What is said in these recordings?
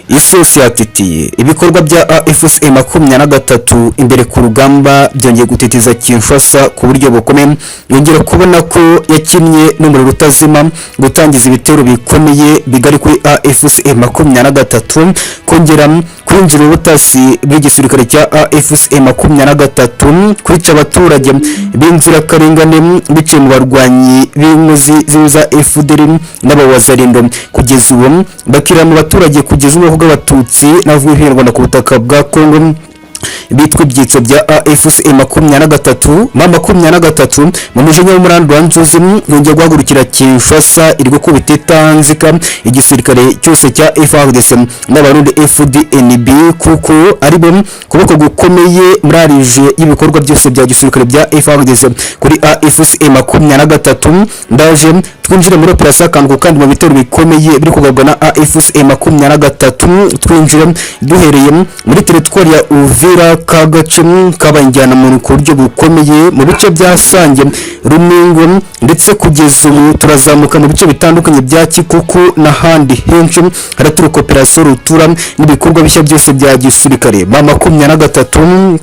isi yose yatitiye ibikorwa bya AFC M23 imbere ku rugamba byongeye gutitiza Kinshasa ku buryo bukomeye yongera kubona ko yakinnye n'umuriro utazima gutangiza ibitero bikomeye bigari kuri AFC M23 kongera kwinjira ubutasi bw'igisirikare cya AFC M23 kwica abaturage b'inzira karengane biciye mu barwanyi b'inkozi ziza FDL n'abawazarindo kugeza ubu bakira mu baturage kugeza ubu bw'abatutsi navuye hirwanda ku butaka bwa Congo bitwa ibyitso bya AFC M23 mu mujinya w'umurando wa Nzuzi yongeye guhagurukira Kinshasa iri gukubita itanzika igisirikare cyose cya FARDC n'abarundi FDNB kuko ari bo kuboko gukomeye muri arije y'ibikorwa byose bya gisirikare bya FARDC kuri AFC M23 ndaje twinjira muri operation kandi mu bitero bikomeye biri kugabwa na AFC M23 twinjira duhereye muri territoire ya Uvira kagace kabanjyana mu kuryo bukomeye mu bice byasange Rumingo ndetse kugeza ubu turazamuka mu bice bitandukanye bya Kikuku n'ahandi henshi haraturuka operation rutura n'ibikorwa bishya byose bya gisirikare MAA23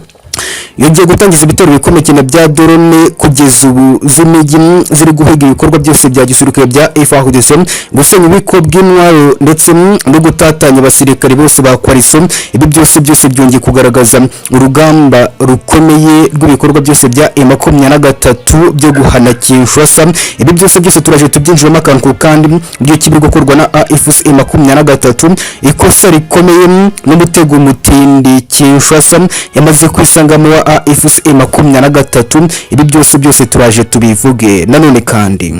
yongeye gutangiza ibitero bikomeye cyane bya drone kugeza ubu z'imijyi ziri guhiga ibikorwa byose bya gisirikare bya FARDC gusenya ubiko bw'intwaro ndetse no gutatanya abasirikare bose ba coalition ibi byose byongeye kugaragaza urugamba rukomeye rw'ibikorwa byose bya M23 byo guhana Kinshasa ibi byose turaje tubyinjiramo akantu kandi byo kibiri gukorwa na AFC M23 ikosa rikomeye n'umutego mutindi Kinshasa yamaze kwisangamo AFC M23 ibi byose turaje tubivuge nanone kandi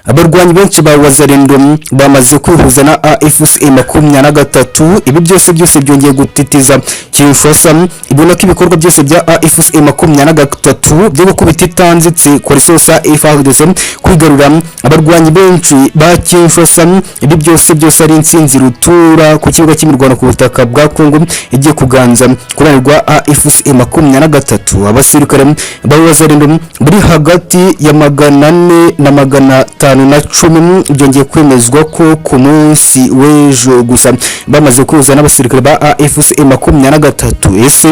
abarwanyi benshi ba wazarindo bamaze kwihuza na AFC M23 ibi byose byongeye gutitiza Kinshasa ibona ko ibikorwa byose bya AFC M23 byo gukubita itanzitse kuri sose FARDC kwigarura abarwanyi benshi ba Kinshasa ibi byose ari insinzi rutura ku kibuga cy'imirwano ku butaka bwa Congo igiye kuganza kuranirwa AFC M23 abasirikare ba wazarindo buri hagati ya 400 na 510 byongeye kwemezwa ko ku munsi w'ejo gusa bamaze kuza n'abasirikare ba AFC M23 ese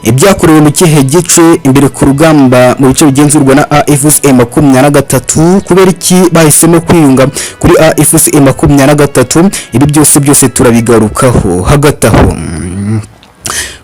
ibyakorewe mu kihe gice imbere ku rugamba mu bice bigenzurwa na AFC M23 kubera iki bahisemo kwiyunga kuri AFC M23 ibi byose turabigarukaho hagati aho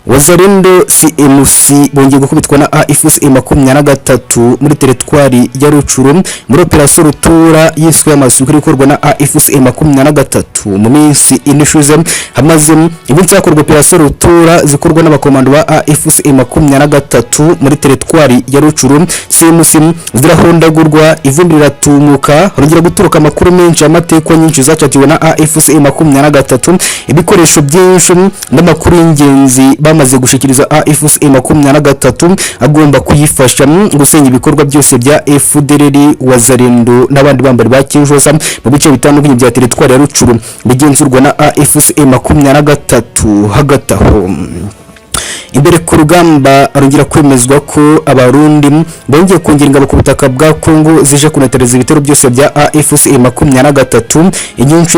wazarindo CMC bongeye gukubitwa na AFC M23 muri territoire ya Rucuru muri operation rutura yiswe amasuku ikorwa na AFC M23 mu minsi inishuze hamaze ibintu cyakorwa operation rutura zikorwa n'abakomando ba AFC M23 muri territoire ya Rucuru CMC zirahondagurwa ivumbi riratumuka rongera guturuka amakuru menshi amateko nyinshi zacatiwe na AFC M23 ibikoresho byinshi n'amakuru y'ingenzi bamaze gushikiriza AFC M23 agomba kuyifasha gusenya ibikorwa byose bya FDL wazarindo n'abandi bambari ba Kinshasa mu bice bitandukanye bya territoire ya Rucuru bigenzurwa na AFC M23 hagati aho imbere ku rugamba arongera kwemezwa ko abarundi bongeye kongera ingabo ku butaka bwa Congo zije kunetereza ibitero byose bya AFC M23 inyinshi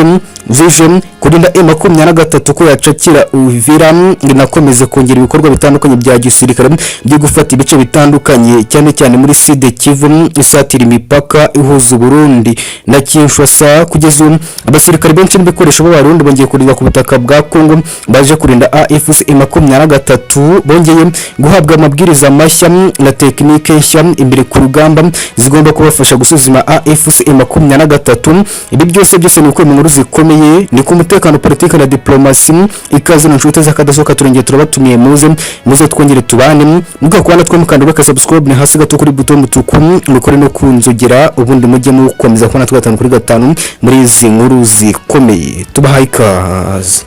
zije kurinda M23 ko yacakira Uvira nginakomeze kongera ibikorwa bitandukanye bya gisirikare byo gufata ibice bitandukanye cyane muri Sud Kivu isatira imipaka ihuza Burundi na Kinshasa kugeza abasirikare benshi n'ibikoresho b'abarundi bongeye kurinda ku butaka bwa Congo baje kurinda AFC M23 bongeye guhabwa amabwiriza mashya na tekinike nshya imbere ku rugamba zigomba kubafasha gusuzuma AFC M23 ibi byose ni uko mu nkuru zikomeye ni ku mutekano politiki na diplomasi ikaze n'inshuti z'akadasoka turengeye turabatumiye muze twongere tubane mugakwana twe mukandura ka subscribe ni hasi gato kuri buto mutuku mukore no kunzugira ubundi mujye mukomeza kubona tugatanu kuri gatanu muri izi nkuru zikomeye tubahaye ikaze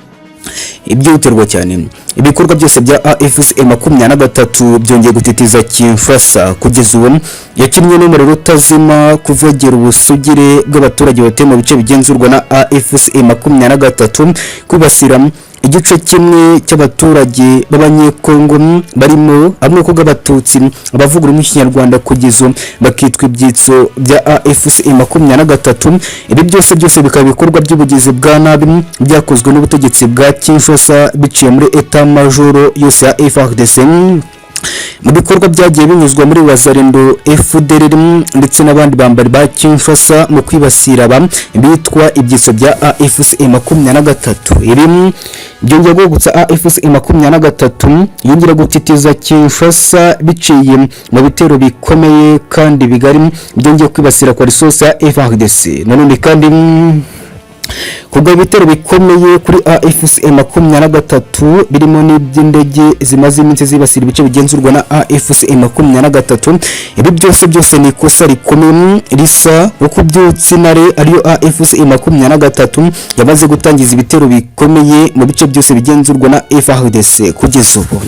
ibyihutirwa cyane ibikorwa byose bya AFC M23 byongeye gutitiza Kinshasa kugeza ubu yakinnye n'umuriro utazima kuvogera ubusugire bw'abaturage batuye mu bice bigenzurwa na AFC M23 kubasira igice kimwe cy'abaturage b'abanyekongo barimo amoko bw'abatutsi abavuga ururimi rw'ikinyarwanda kugeza bakitwa ibyitso bya AFC-23. Ibi byose bikaba ibikorwa by'ubugizi bwa nabi byakozwe n'ubutegetsi bwa Kinshasa biciye muri etat majoro yose ya FARDC mu bikorwa byagiye binyuzwa muri wazarendo FDLR ndetse n'abandi bambari ba Kinshasa mu kwibasira bitwa ibyitso bya AFC-23. Ibi byongera gugutsa AFC-23 yongera gutitiza Kinshasa biciye mu bitero bikomeye kandi bigari byongeye kwibasira kwa resource ya FARDC. Nanone kandi kubwo ibitero bikomeye kuri AFC-23 birimo n'iby'indege zimaze iminsi zibasira ibice bigenzurwa na AFC-23. Ibi byose ni ikosa rikomeye risa ukubyutsa intare ariyo AFC-23 yamaze gutangiza ibitero bikomeye mu bice byose bigenzurwa na FARDC kugeza ubu.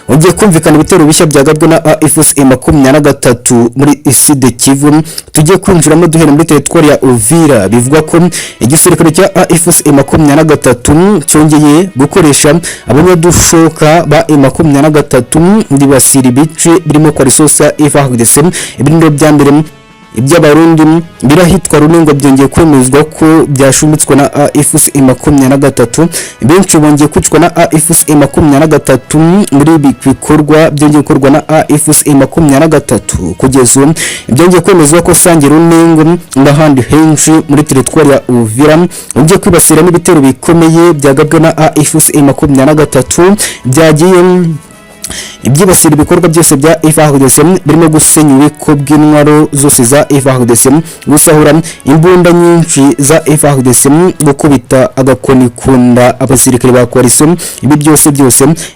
Ugiye kumvikana ibitero bishya byagabwe na AFC-23 muri Sud Kivu. Tugiye kwinjiramo duhera muri teritwari ya Uvira. Bivugwa ko igisirikare cya AFC-23 cyongeye gukoresha abanyadushoka ba M23 ndibasira ibice birimo kwa resource ya FARDC. Ibirindo bya mbere iby'abarundi birahitwa runengo byongeye kwemezwa ko byashumbitswe na AFC-23. Benshi bongeye kwicwa na AFC-23 muri bikorwa byongeye gukorwa na AFC-23 kugeza ubu. Byongeye kwemezwa ko sange runengo n'ahandi henshi muri teritwari ya Uvira ugiye kwibasira n'ibitero bikomeye byagabwe na AFC-23 byagiye ibyibasira ibikorwa byose bya FARDC birimo gusenya ububiko bw'intwaro zose za FARDC, gusahura imbunda nyinshi za FARDC, gukubita agakoni kunda abasirikare ba coalition. Ibi byose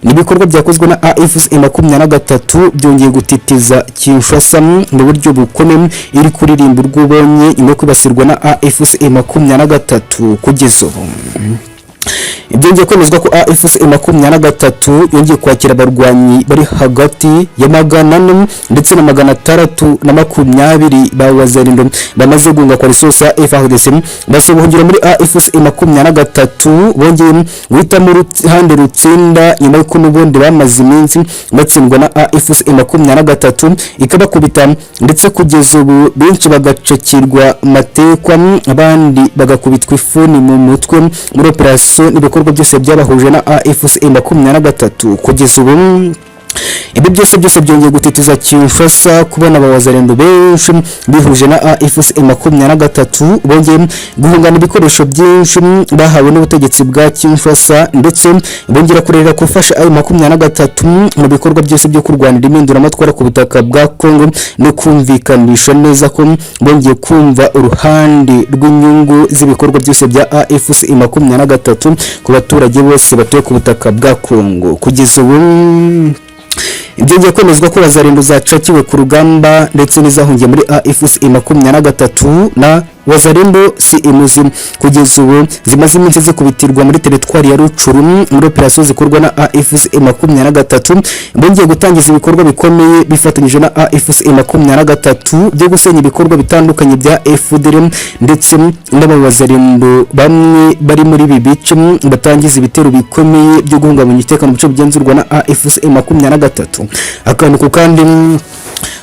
ni ibikorwa byakozwe na AFC-23 byongeye gutitiza Kinshasa mu buryo bukomeye iri kuririmba urwubonye nyuma kwibasirwa na AFC-23 kugeza ubu. Ibyongeye kwemezwa ko AFC-23 yongeye kwakira abarwanyi bari hagati ya 400 ndetse na 620 ba wazarendo bamaze gunga kwa resource ya FARDC basobohongera muri AFC-23 bongeye guhita mu ruhande rutsinda nyuma y'uko n'ubundi bamaze iminsi batsindwa na AFC-23 ikabakubita ndetse kugeza ubu benshi bagacakirwa matekwa abandi bagakubitwa ifuni mu mutwe muri operation ibikorwa byose byabahuje na AFC-23 kugeza ubu. Ibi byose byongeye gutitiza Kinshasa kubona abawazarendo benshi bihuje na AFC-23 bongeye guhungana ibikoresho byinshi bahawe n'ubutegetsi bwa Kinshasa ndetse bongera kurera gufasha AFC-23 mu bikorwa byose byo kurwanira impinduramatwara ku butaka bwa Congo no kumvikanisha neza ko bongeye kumva uruhande rw'inyungu z'ibikorwa byose bya AFC-23 ku baturage bose batuye ku butaka bwa Congo kugeza ubu. Ibyongeye kwemezwa ko wazarendo zacakiwe ku rugamba ndetse n'izahungiye muri AFC-23 na wazarendo CMZ kugeza ubu zimaze iminsi zikubitirwa muri teritwari ya Rucuru muri operation zikorwa na AFC-23 bongeye gutangiza ibikorwa bikomeye bifatanyije na AFC-23 byo gusenya ibikorwa bitandukanye bya FDLR ndetse n'abawazarendo bamwe bari muri ibi bice batangiza ibitero bikomeye byo guhungabanya umutekano mu bice bigenzurwa na AFC-23. Akantu ku kandi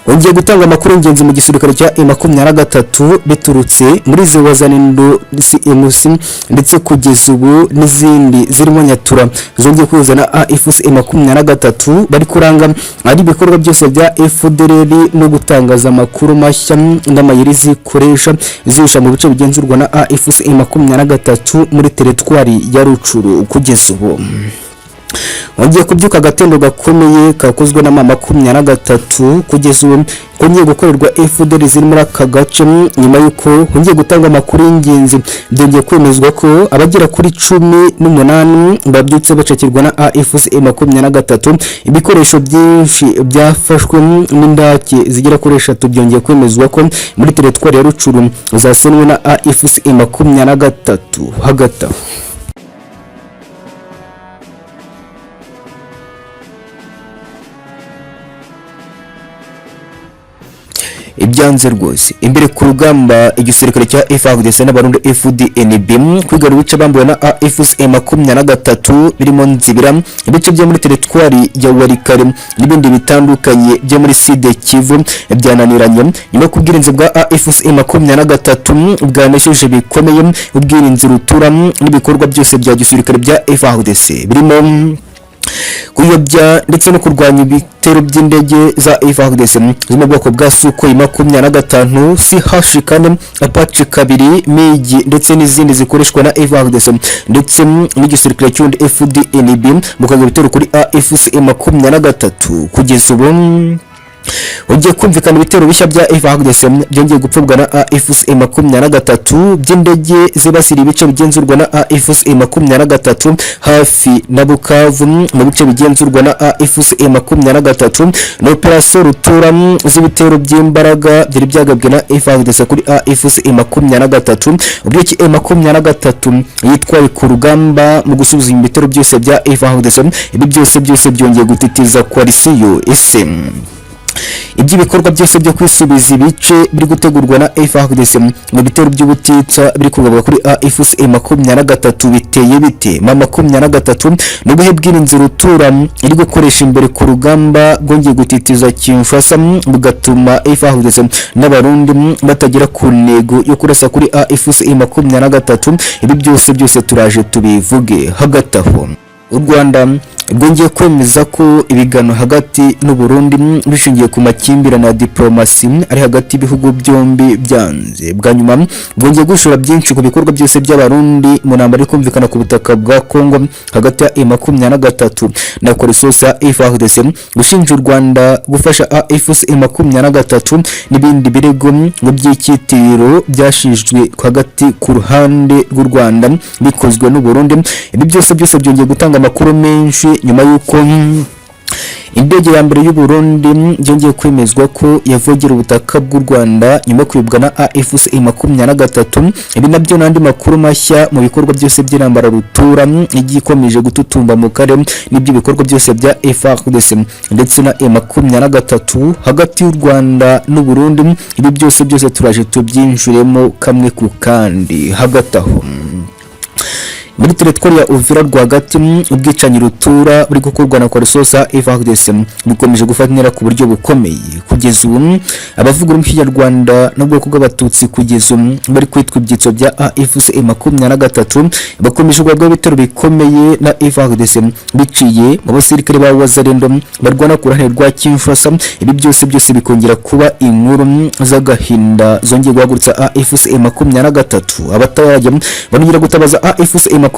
wongeye gutanga amakuru y'ingenzi mu gisirikare cya M23 biturutse muri izo wazarendo CMC ndetse kugeza ubu n'izindi zirimo nyatura zongeye kuzana AFC-23 bari kuranga ari ibikorwa byose bya FDLR no gutangaza amakuru mashya n'amayeri zikoresha zisha mu bice bigenzurwa na AFC-23 muri teritwari ya Rucuru kugeza ubu. Wongeye kubyuka agatendo gakomeye kakozwe na MAA23 kugeza ubu kongeye gukorerwa FDLR ziri muri aka gace nyuma y'uko hongeye gutanga amakuru y'ingenzi byongeye kwemezwa ko abagera kuri 18 babyutse bacakirwa na AFC-23. Ibikoresho byinshi byafashwe n'indake zigera kuri 3 byongeye kwemezwa ko muri teritwari ya Rucuru zasenwe na AFC-23 hagati. ibyanze rwose imbere ku rugamba igisirikare cya FARDC n'abarundi FDNB kwigarura ibice bambuwe na AFC-23 birimo Nzibira, ibice byo muri teritwari ya Warikare n'ibindi bitandukanye byo muri Sud Kivu byananiranye nyuma kubwirinzi bwa AFC-23 bwanesheje bikomeye ubwirinzi rutura n'ibikorwa byose bya gisirikare bya FARDC birimo kuyobya ndetse no kurwanya ibitero by'indege za FARDC zo mu bwoko bwa Sukhoi 25 CH4 Apache 2 MiG ndetse n'izindi zikoreshwa na FARDC ndetse n'igisirikare cy'undi FDNB mu kagabo bitero kuri AFC-23 kugeza ubu ugiye kumvikana ibitero bishya bya FARDC byongeye gupfubwa na AFC-23 by'indege zibasira ibice bigenzurwa na AFC-23 hafi na Bukavu mu bice bigenzurwa na AFC-23 na operasiyo rutura z'ibitero by'imbaraga byari byagabwe na FARDC kuri AFC-23 ubwo iki M23 yitwaye ku rugamba mu gusubiza ibitero byose bya FARDC. Ibi byose byongeye gutitiza koalisiyo ese iby'ibikorwa byose byo kwisubiza ibice biri gutegurwa na FARDC mu bitero by'ubutitsa biri kugabwa kuri AFC-23 biteye bite M23 no guhebwira inzira rutura iri gukoresha imbere ku rugamba bwongeye gutitiza Kinshasa bugatuma FARDC n'abarundi batagera ku ntego yo kurasa kuri AFC-23. Ibi byose turaje tubivuge. Hagati aho u Rwanda rwongeye kwemeza ko ibigano hagati n'u Burundi bishingiye ku makimbirane ya diplomasi ari hagati y'ibihugu byombi byanze. Bwa nyuma bwongeye gushora byinshi ku bikorwa byose by'abarundi mu ntambara iri kumvikana ku butaka bwa Congo hagati ya M23 na coalition ya FARDC gushinja u Rwanda gufasha AFC-23 n'ibindi birego mu by'ikitiro byashijwe hagati ku ruhande rw'u Rwanda bikozwe n'u Burundi. Ibi byose byongeye gutanga amakuru menshi nyuma yuko indege ya mbere y'u Burundi byongeye kwemezwa ko yavogera ubutaka bw'u Rwanda nyuma kwibwa na AFC-23. Ibi nabyo n'andi makuru mashya mu bikorwa byose by'intambara rutura igikomeje gututumba mu karere n'ibyo bikorwa byose bya FARDC ndetse na M23 hagati y'u Rwanda n'u Burundi. Ibi byose turaje tubyinjiremo kamwe ku kandi. Hagati aho muri teritwari ya Uvira rwagati ubwicanyi rutura buri gukorwa na coalition ya FARDC bukomeje gufatira ku buryo bukomeye kugeza ubu abavuga mu Kinyarwanda n'ubwoko bw'abatutsi kugeza ubu bari kwitwa ibyitso bya AFC-23 bakomeje kugwa bitero bikomeye na FARDC biciye mu basirikare ba Wazalendo barwana ku ruhande rwa Kinshasa. Ibi byose bikongera kuba inkuru z'agahinda zongeye guhagurutsa AFC-23. abaturage banyira gutabaza AFC-23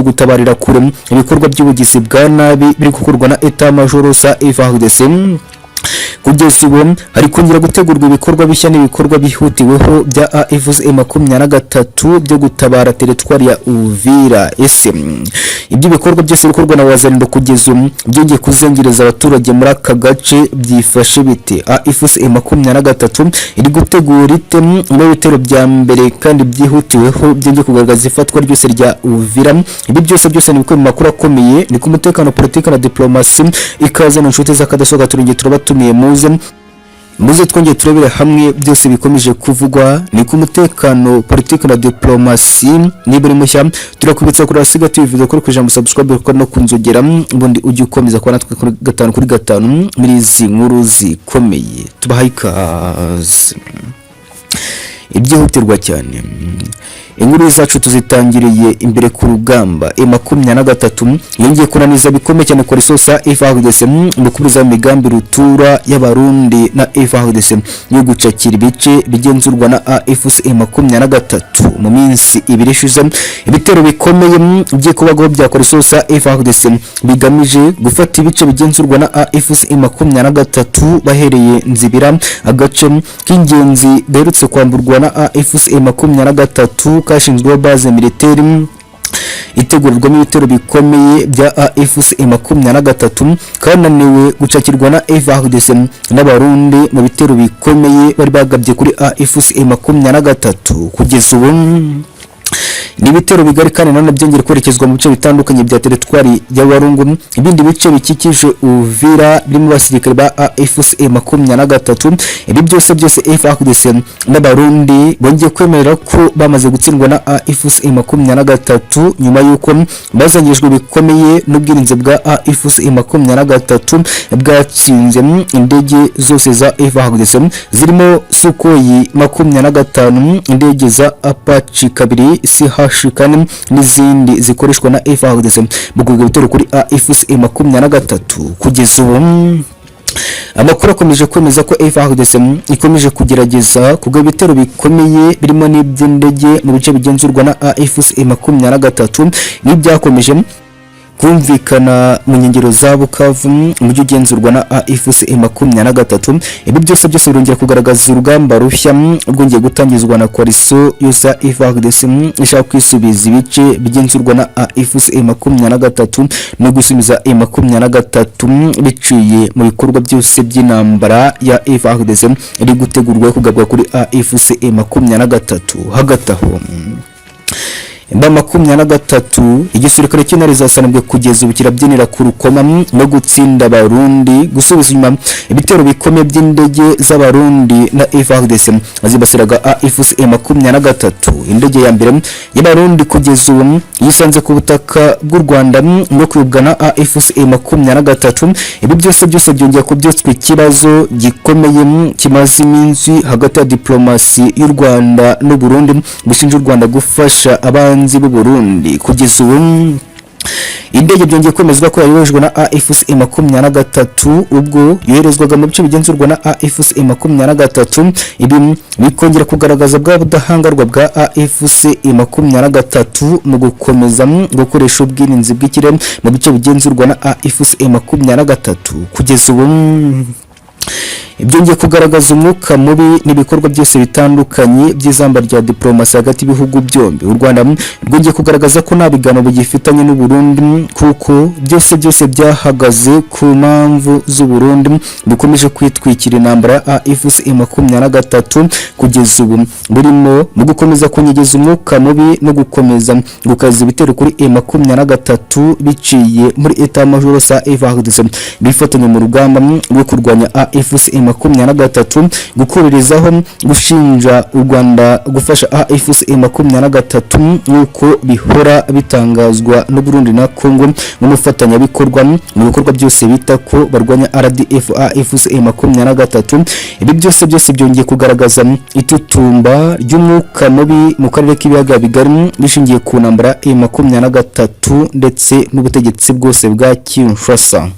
gutabarira kure ibikorwa by'ubugizi bwa nabi biri gukorwa na Etat Major ya FARDC. Kugeza ubu hari kongera gutegurwa ibikorwa bishya n'ibikorwa bihutiweho bya AFC-23 byo gutabara teritwari ya Uvira. Ese ibyo bikorwa byose bikorwa na Wazalendo kugeza ubu byongeye kuzengereza abaturage muri aka gace byifashe bite? AFC-23 iri gutegura ite mu bitero bya mbere kandi byihutiweho byongeye kugaragaza ifatwa ryose rya Uvira? Ibi byose ni bikwe mu makuru akomeye ni ku umutekano, politiki na diplomasi. Ikaze n'inshuti z'akadasohoka turenge turabatumiye muze twongeye turebere hamwe byose bikomeje kuvugwa ni ku umutekano, politiki na diplomasi. Niba uri mushya turakubitsa kuri asiga tubivuze ko kujya subscribe ko no kunzogera ubundi ujye ukomeza kwa natwe kuri 5 muri izi nkuru zikomeye. Tubahaye ikaze. Ibyihutirwa cyane inkuru zacu tuzitangiriye imbere ku rugamba. M23 yongeye kunaniza bikomeye cyane coalition ya FARDC mu kubuza imigambi rutura y'abarundi na FARDC yo gucakira ibice bigenzurwa na AFC-23 mu minsi ibiri ishize. Ibitero bikomeye by'ikubagaho bya coalition ya FARDC bigamije gufata ibice bigenzurwa na AFC-23 bahereye Nzibira, agace k'ingenzi gaherutse kwamburwa na AFC-23 kashinzwe base militaire itegurirwamo ibitero bikomeye bya AFC-23 kananiwe gucakirwa na FARDC n'abarundi mu bitero bikomeye bari bagabye kuri AFC-23. Kugeza ubu n'ibitero bigari kandi none byongera kwerekezwa mu bice bitandukanye bya teritwari ya Walungu. Ibindi bice bikikije Uvira birimo abasirikare ba AFC-23. Ibi byose FARDC n'abarundi bongeye kwemera ko bamaze gutsindwa na AFC-23 nyuma y'uko bazangijwe bikomeye n'ubwirinzi bwa AFC-23 bwatsinze indege zose za FARDC zirimo Sukhoi 25, indege za Apache 2 CH4 n'izindi zikoreshwa na FARDC mu kugaba ibitero kuri AFC-23. Kugeza ubu amakuru akomeje kwemeza ko FARDC ikomeje kugerageza kugaba ibitero bikomeye birimo n'iby'indege mu bice bigenzurwa na AFC-23 n'ibyakomeje kumvikana mu nkengero za Bukavu mu gihe ugenzurwa na AFC-23. Ibi byose birongera kugaragaza urugamba rushya rwongeye gutangizwa na coalition yose FARDC ishaka kwisubiza ibice bigenzurwa na AFC-23 no gusubiza M23 biciye mu bikorwa byose by'intambara ya FARDC iri gutegurwa kugabwa kuri AFC-23. Hagati aho M23 igisirikare cy'intare zasanzwe kugeza ubu kirabyinira ku rukoma no gutsinda abarundi gusubiza inyuma ibitero bikomeye by'indege z'abarundi na FARDC azibasiraga AFC-23. Indege ya mbere y'abarundi kugeza ubu yisanze ku butaka bw'u Rwanda no kwibwana AFC-23. Ibi byose byongera kubyotswa ikibazo gikomeye kimaze iminsi hagati ya diplomasi y'u Rwanda n'u Burundi bishinja u Rwanda gufasha abanzi b'u Burundi. Kugeza ubu indege byongeye kwemezwa ko yayoborejwe na AFC-23 ubwo yoherezwaga mu bice bigenzurwa na AFC-23. Ibi bikongera kugaragaza bwa budahangarwa bwa AFC-23 mu gukomeza gukoresha ubwirinzi bw'ikirere mu bice bigenzurwa na AFC-23. Kugeza ubu byongeye kugaragaza umwuka mubi n'ibikorwa byose bitandukanye by'izamba rya diplomasi hagati y'ibihugu byombi. U Rwanda rwongeye kugaragaza ko nta biganiro bigifitanye n'u Burundi kuko byose byahagaze ku mpamvu z'u Burundi bikomeje kwitwikira intambara ya AFC-23. Kugeza ubu burimo mu gukomeza kunyegeza umwuka mubi no gukomeza gukaza ibitero kuri M23 biciye muri etat major sa FARDC bifatanya mu rugamba rwo kurwanya AFC-23 gukorerazaho gushinja u Rwanda gufasha AFC-23 nuko bihora bitangazwa n'u Burundi na Congo n'umufatanyabikorwa mu bikorwa byose bita ko barwanya RDF AFC-23. Ibi byose byongeye kugaragaza itutumba ry'umwuka mubi mu karere k'ibiyaga bigari bishingiye ku ntambara M23 ndetse n'ubutegetsi bwose bwa Kinshasa.